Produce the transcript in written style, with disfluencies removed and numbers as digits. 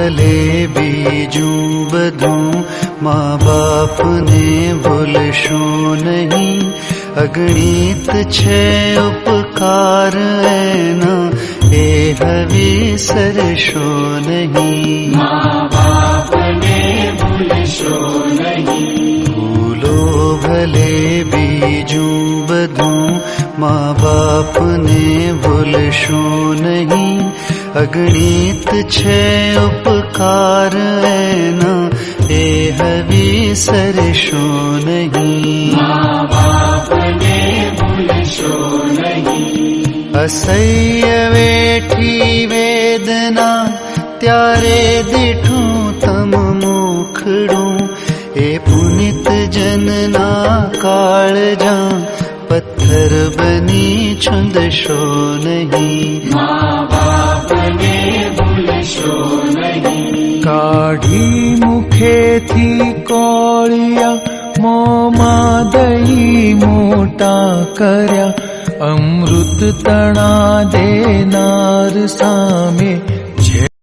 ભલે બીજું બધું મા બાપને ભૂલશો નહીં, અગણિત છે ઉપકાર એના એ વિસરશો નહીં. મા બાપને ભૂલશો નહીં. ભૂલો ભલે બીજું બધું મા બાપને ભૂલશો નહીં, અગણિત છે ઉપકાર એના એ વિસરશો નહીં. મા બાપને ભૂલશો નહીં. અસહ્ય વેઠી વેદના ત્યારે દીઠું તમ મુખડું, એ પુનિત જનના કાળજા પથ્થર બની છુંદશો નહીં. મા બાપને ભૂલશો નહીં. કાઢી મુખેથી કોળિયા, મોંમાં દહીં મોટા કર્યા, અમૃત તણા દેનાર સામે